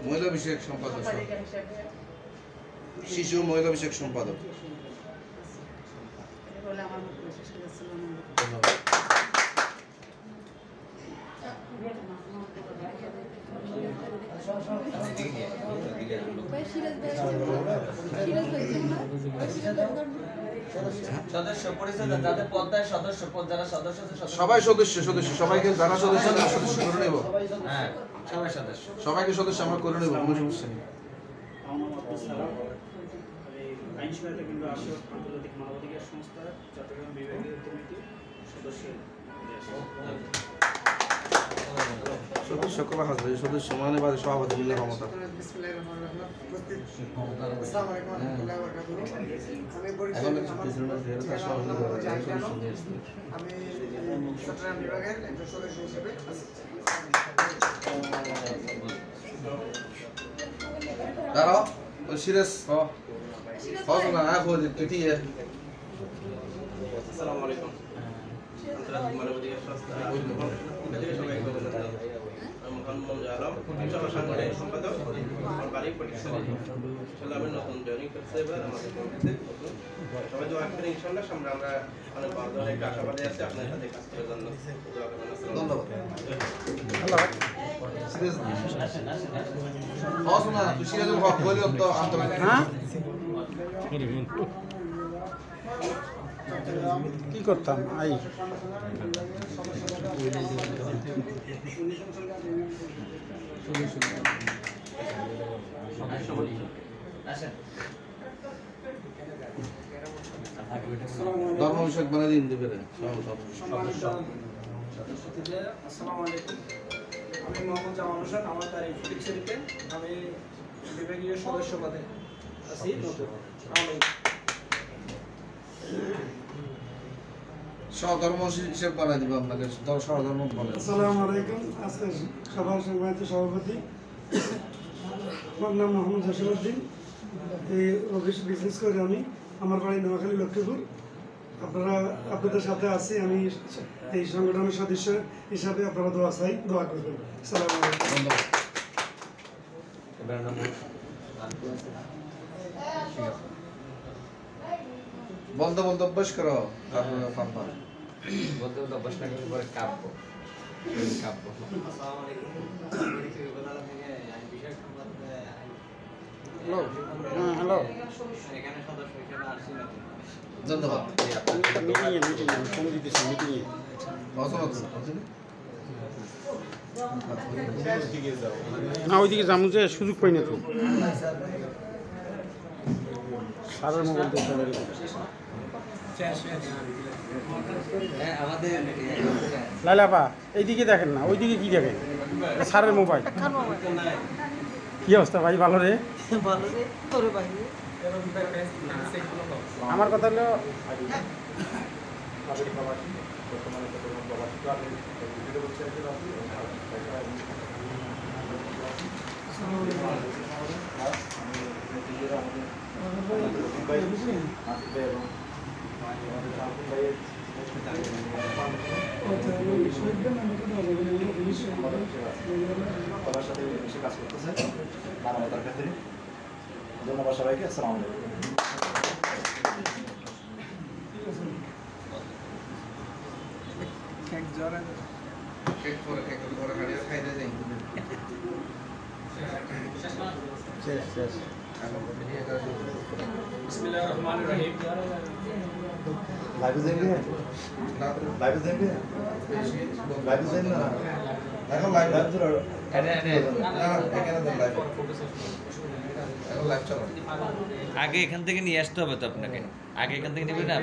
মহিলা বিষয়ক সম্পাদক, শিশু মহিলা বিষয়ক সম্পাদক। সবাই সদস্য সবাইকে যারা সদস্য করে নেব, সবাইকে সদস্য আমরা করে নেব, কোনো সমস্যা নেই। আন্তর্জাতিক মানবাধিকার সংস্থা চট্টগ্রাম বিভাগীয় কমিটির সদস্য সকল হাজার সদস্য মানে বাদে সভাপতি মিলে ক্ষমতা। চট্টগ্রাম বিভাগের একজন সদস্য হিসেবে দাঁড়াও সিরিয়াস না আসসালামু আলাইকুম। আন্তর্জাতিক মানবাধিকার সংস্থা সবাইকে অভিনন্দন। মোহাম্মদ আলম সাংগঠনিক সম্পাদক, আমার বাড়ি পটিশন। ইনশাআল্লাহ আমি নতুন জয়েনিং করতে এবার আমাদের কমিটিতে নতুন সবাই দোয়া করেন। ইনশাআল্লাহ সামনে আমরা অনেক বড় ধরনের আশাবাদী আছি আপনার সাথে কাজ করার জন্য। দোয়া করবেন। ধন্যবাদ। আল্লাহ সিরিয়াস না তুই সিরিয়াস হক বলি তো আন্তর্জাতিক হ্যাঁ কি করতাম আই ধর্ম বিষয়ক বানিয়ে দিন দেবে। আসসালামু আলাইকুম। আমি মোহাম্মদ জামাল হোসেন, আমার তারিখ ফটিকছড়িতে। আমি বিভাগীয় সদস্য পদে আছি। সহধর্ম হিসেব বানিয়ে দিব আপনাকে, সহধর্ম বলে। আসসালামু আলাইকুম। আজকে সভার সম্মানিত সভাপতি, আমার নাম মোহাম্মদ জসিমউদ্দিন। এই অফিস বিজনেস করি আমি। আমার বাড়ি নোয়াখালী লক্ষ্মীপুর। আপনাদের সাথে আছি আমি এই সংগঠনের সদস্য হিসাবে। আপনারা দোয়া করবেন। আসসালামু আলাইকুম। বলতে বলতে অভ্যাস করো, তারপরে ফাম্পা বলতে বলতে অভ্যাস না করলে পরে কাঁপবো। হ্যালো ধন্যবাদ। না ওইদিকে যাবো যে সুযোগ পাই না তো। সারের মোবাইল দেখতে লাইলাপা এইদিকে দেখেন না, ওইদিকে কি দেখেন? সারের মোবাইল। কি অবস্থা ভাই? ভালো রে? আমার কথা হলো ধন্যবাদ সবাইকে। আসসালামু আলাইকুম। बिस्मिल्लाहिर रहमानिर रहीम। लाइव देंगे ना এখন লাইভ ধরো আগে এখান থেকে নিয়ে আসতে হবে তো আপনাকে। আগে এখান থেকে নেবেন না,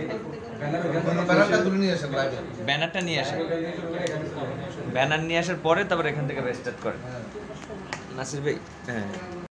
ব্যানারটা তুলে নিয়ে আসেন লাইভে। ব্যানারটা নিয়ে আসেন। ব্যানার নিয়ে আসার পরে তারপর এখান থেকে রেস্টার্ট করেন। নাসির ভাই হ্যাঁ